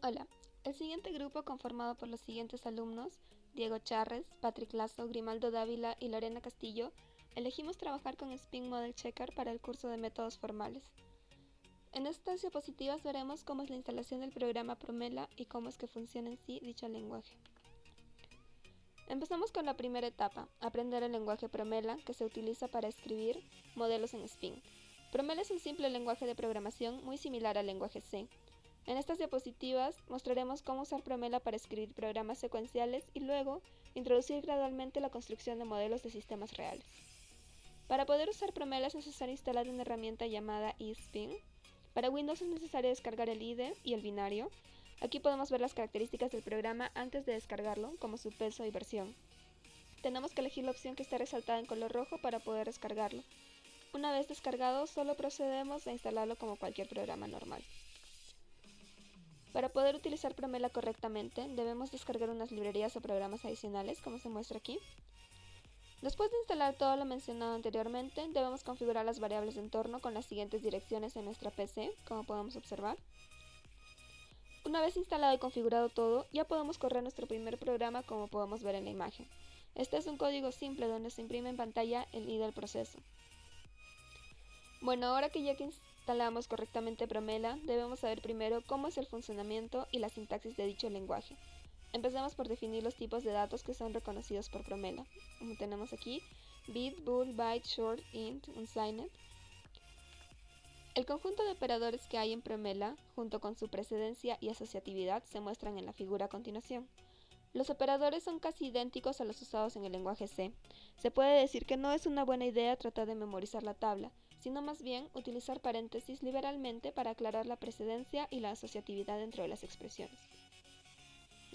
Hola, el siguiente grupo, conformado por los siguientes alumnos: Diego Charres, Patrick Lazo, Grimaldo Dávila y Lorena Castillo, elegimos trabajar con Spin Model Checker para el curso de métodos formales. En estas diapositivas veremos cómo es la instalación del programa Promela y cómo es que funciona en sí dicho lenguaje. Empezamos con la primera etapa, aprender el lenguaje Promela, que se utiliza para escribir modelos en Spin. Promela es un simple lenguaje de programación muy similar al lenguaje C. En estas diapositivas mostraremos cómo usar Promela para escribir programas secuenciales y luego introducir gradualmente la construcción de modelos de sistemas reales. Para poder usar Promela es necesario instalar una herramienta llamada eSpin. Para Windows es necesario descargar el IDE y el binario. Aquí podemos ver las características del programa antes de descargarlo, como su peso y versión. Tenemos que elegir la opción que está resaltada en color rojo para poder descargarlo. Una vez descargado, solo procedemos a instalarlo como cualquier programa normal. Para poder utilizar Promela correctamente, debemos descargar unas librerías o programas adicionales, como se muestra aquí. Después de instalar todo lo mencionado anteriormente, debemos configurar las variables de entorno con las siguientes direcciones en nuestra PC, como podemos observar. Una vez instalado y configurado todo, ya podemos correr nuestro primer programa, como podemos ver en la imagen. Este es un código simple donde se imprime en pantalla el ID del proceso. Bueno, ahora que ya instalamos correctamente Promela, debemos saber primero cómo es el funcionamiento y la sintaxis de dicho lenguaje. Empecemos por definir los tipos de datos que son reconocidos por Promela, como tenemos aquí: bit, bool, byte, short, int, unsigned. El conjunto de operadores que hay en Promela, junto con su precedencia y asociatividad, se muestran en la figura a continuación. Los operadores son casi idénticos a los usados en el lenguaje C. Se puede decir que no es una buena idea tratar de memorizar la tabla, sino más bien utilizar paréntesis liberalmente para aclarar la precedencia y la asociatividad dentro de las expresiones.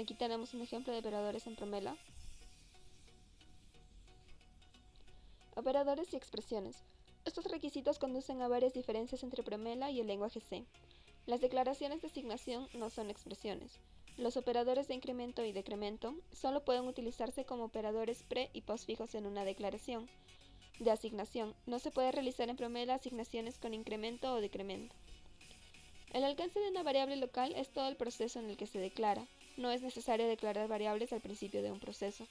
Aquí tenemos un ejemplo de operadores en Promela. Operadores y expresiones. Estos requisitos conducen a varias diferencias entre Promela y el lenguaje C. Las declaraciones de asignación no son expresiones. Los operadores de incremento y decremento solo pueden utilizarse como operadores pre- y postfijos en una declaración. De asignación, no se puede realizar en Promela asignaciones con incremento o decremento. El alcance de una variable local es todo el proceso en el que se declara. No es necesario declarar variables al principio de un proceso.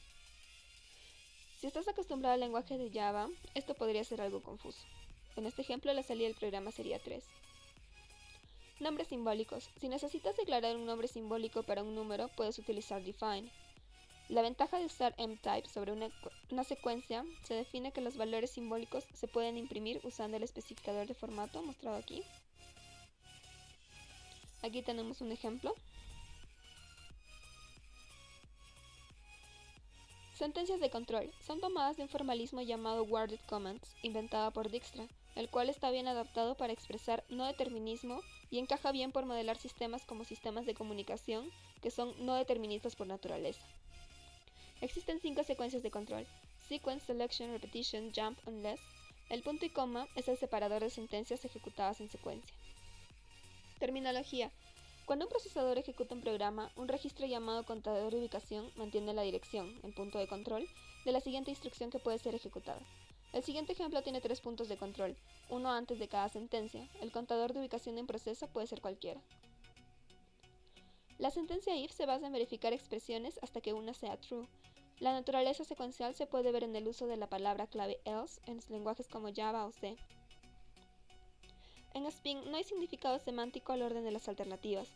Si estás acostumbrado al lenguaje de Java, esto podría ser algo confuso. En este ejemplo, la salida del programa sería 3. Nombres simbólicos. Si necesitas declarar un nombre simbólico para un número, puedes utilizar define. La ventaja de usar mtype sobre una secuencia se define que los valores simbólicos se pueden imprimir usando el especificador de formato mostrado aquí. Aquí tenemos un ejemplo. Sentencias de control. Son tomadas de un formalismo llamado worded commands, inventada por Dijkstra, el cual está bien adaptado para expresar no determinismo y encaja bien por modelar sistemas como sistemas de comunicación, que son no deterministas por naturaleza. Existen 5 secuencias de control: sequence, selection, repetition, jump, unless. El punto y coma es el separador de sentencias ejecutadas en secuencia. Terminología. Cuando un procesador ejecuta un programa, un registro llamado contador de ubicación mantiene la dirección, el punto de control, de la siguiente instrucción que puede ser ejecutada. El siguiente ejemplo tiene 3 puntos de control, uno antes de cada sentencia. El contador de ubicación en proceso puede ser cualquiera. La sentencia if se basa en verificar expresiones hasta que una sea true. La naturaleza secuencial se puede ver en el uso de la palabra clave else en lenguajes como Java o C. En Spin no hay significado semántico al orden de las alternativas.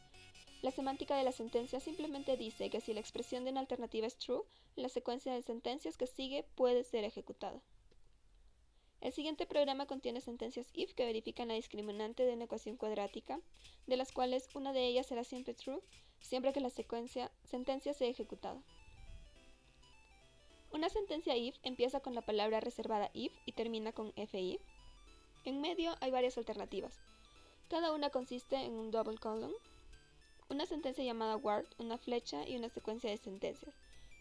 La semántica de la sentencia simplemente dice que si la expresión de una alternativa es true, la secuencia de sentencias que sigue puede ser ejecutada. El siguiente programa contiene sentencias if que verifican la discriminante de una ecuación cuadrática, de las cuales una de ellas será siempre true, siempre que la sentencia sea ejecutada. Una sentencia if empieza con la palabra reservada if y termina con fi. En medio hay varias alternativas. Cada una consiste en un double colon, una sentencia llamada word, una flecha y una secuencia de sentencias.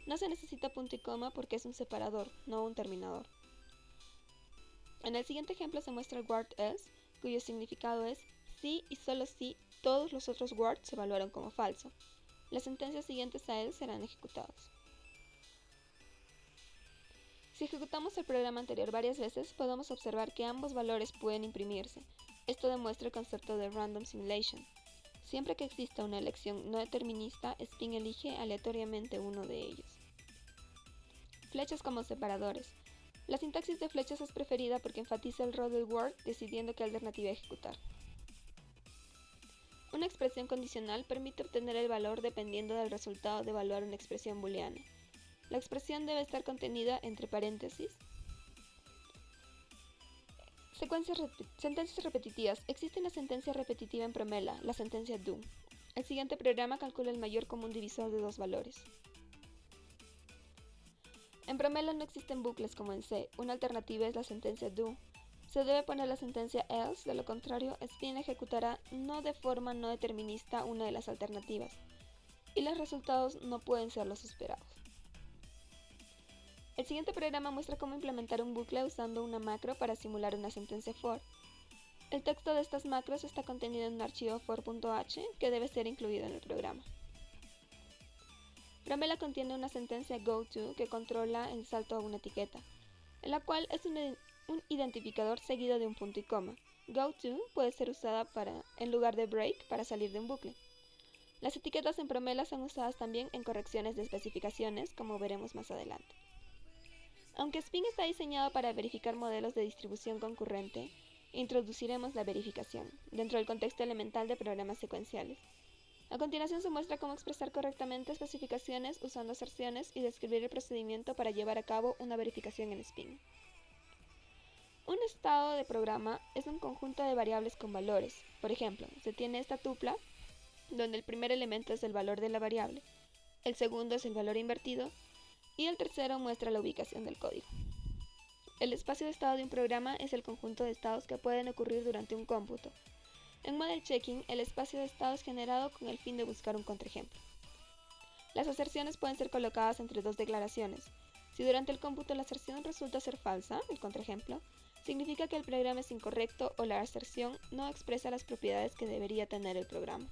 No se necesita punto y coma porque es un separador, no un terminador. En el siguiente ejemplo se muestra el word else, cuyo significado es si y solo si todos los otros words se evaluaron como falso. Las sentencias siguientes a él serán ejecutadas. Si ejecutamos el programa anterior varias veces, podemos observar que ambos valores pueden imprimirse. Esto demuestra el concepto de random simulation. Siempre que exista una elección no determinista, Spin elige aleatoriamente uno de ellos. Flechas como separadores. La sintaxis de flechas es preferida porque enfatiza el rol del word decidiendo qué alternativa ejecutar. Una expresión condicional permite obtener el valor dependiendo del resultado de evaluar una expresión booleana. La expresión debe estar contenida entre paréntesis. Sentencias repetitivas. Existe una sentencia repetitiva en Promela, la sentencia do. El siguiente programa calcula el mayor común divisor de dos valores. En Promela no existen bucles como en C. Una alternativa es la sentencia do. Se debe poner la sentencia else, de lo contrario, Spin ejecutará no de forma no determinista una de las alternativas, y los resultados no pueden ser los esperados. El siguiente programa muestra cómo implementar un bucle usando una macro para simular una sentencia for. El texto de estas macros está contenido en un archivo for.h que debe ser incluido en el programa. Promela contiene una sentencia goTo que controla el salto a una etiqueta, en la cual es un identificador seguido de un punto y coma. GoTo puede ser usada en lugar de break para salir de un bucle. Las etiquetas en Promela son usadas también en correcciones de especificaciones, como veremos más adelante. Aunque Spin está diseñado para verificar modelos de distribución concurrente, introduciremos la verificación dentro del contexto elemental de programas secuenciales. A continuación se muestra cómo expresar correctamente especificaciones usando aserciones y describir el procedimiento para llevar a cabo una verificación en Spin. Un estado de programa es un conjunto de variables con valores. Por ejemplo, se tiene esta tupla, donde el primer elemento es el valor de la variable, el segundo es el valor invertido, y el tercero muestra la ubicación del código. El espacio de estado de un programa es el conjunto de estados que pueden ocurrir durante un cómputo. En Model Checking, el espacio de estado es generado con el fin de buscar un contraejemplo. Las aserciones pueden ser colocadas entre dos declaraciones. Si durante el cómputo la aserción resulta ser falsa, el contraejemplo, significa que el programa es incorrecto o la aserción no expresa las propiedades que debería tener el programa.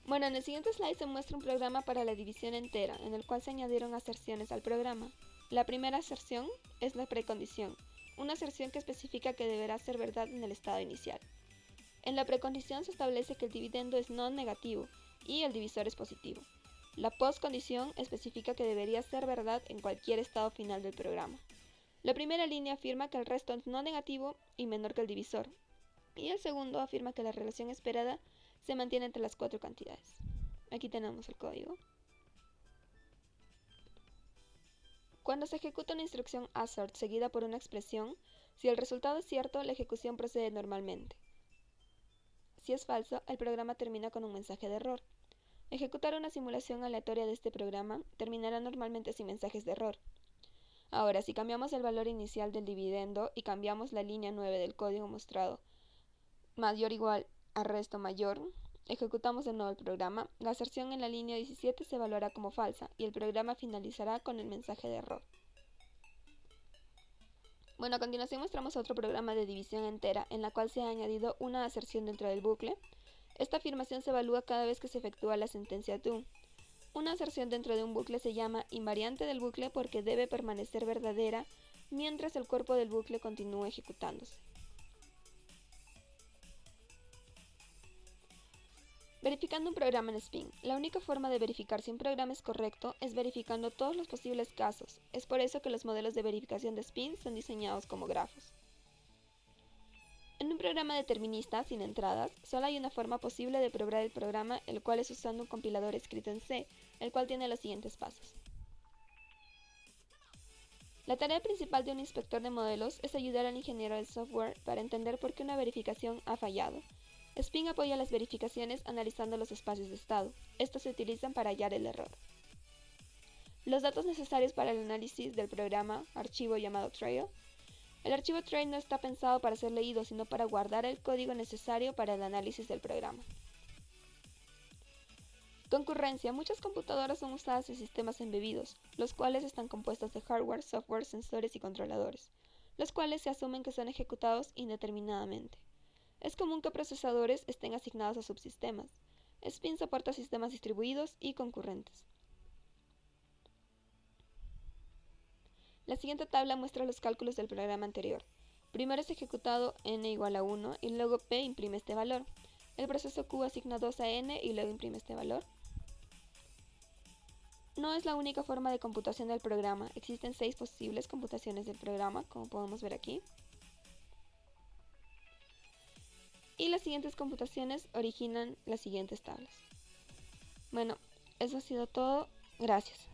Bueno, en el siguiente slide se muestra un programa para la división entera, en el cual se añadieron aserciones al programa. La primera aserción es la precondición, una aserción que especifica que deberá ser verdad en el estado inicial. En la precondición se establece que el dividendo es no negativo y el divisor es positivo. La postcondición especifica que debería ser verdad en cualquier estado final del programa. La primera línea afirma que el resto es no negativo y menor que el divisor, y el segundo afirma que la relación esperada se mantiene entre las cuatro cantidades. Aquí tenemos el código. Cuando se ejecuta una instrucción assert seguida por una expresión, si el resultado es cierto, la ejecución procede normalmente. Si es falso, el programa termina con un mensaje de error. Ejecutar una simulación aleatoria de este programa terminará normalmente sin mensajes de error. Ahora, si cambiamos el valor inicial del dividendo y cambiamos la línea 9 del código mostrado mayor o igual a resto mayor, ejecutamos de nuevo el programa, la aserción en la línea 17 se evaluará como falsa y el programa finalizará con el mensaje de error. Bueno, a continuación mostramos otro programa de división entera en la cual se ha añadido una aserción dentro del bucle. Esta afirmación se evalúa cada vez que se efectúa la sentencia do. Una aserción dentro de un bucle se llama invariante del bucle porque debe permanecer verdadera mientras el cuerpo del bucle continúe ejecutándose. Verificando un programa en Spin. La única forma de verificar si un programa es correcto es verificando todos los posibles casos. Es por eso que los modelos de verificación de Spin son diseñados como grafos. En un programa determinista, sin entradas, solo hay una forma posible de probar el programa, el cual es usando un compilador escrito en C, el cual tiene los siguientes pasos. La tarea principal de un inspector de modelos es ayudar al ingeniero del software para entender por qué una verificación ha fallado. Spin apoya las verificaciones analizando los espacios de estado. Estos se utilizan para hallar el error. Los datos necesarios para el análisis del programa, archivo llamado trail. El archivo trail no está pensado para ser leído, sino para guardar el código necesario para el análisis del programa. Concurrencia. Muchas computadoras son usadas en sistemas embebidos, los cuales están compuestos de hardware, software, sensores y controladores, los cuales se asumen que son ejecutados indeterminadamente. Es común que procesadores estén asignados a subsistemas. Spin soporta sistemas distribuidos y concurrentes. La siguiente tabla muestra los cálculos del programa anterior. Primero es ejecutado n igual a 1 y luego p imprime este valor. El proceso Q asigna 2 a n y luego imprime este valor. No es la única forma de computación del programa, existen 6 posibles computaciones del programa, como podemos ver aquí. Y las siguientes computaciones originan las siguientes tablas. Bueno, eso ha sido todo. Gracias.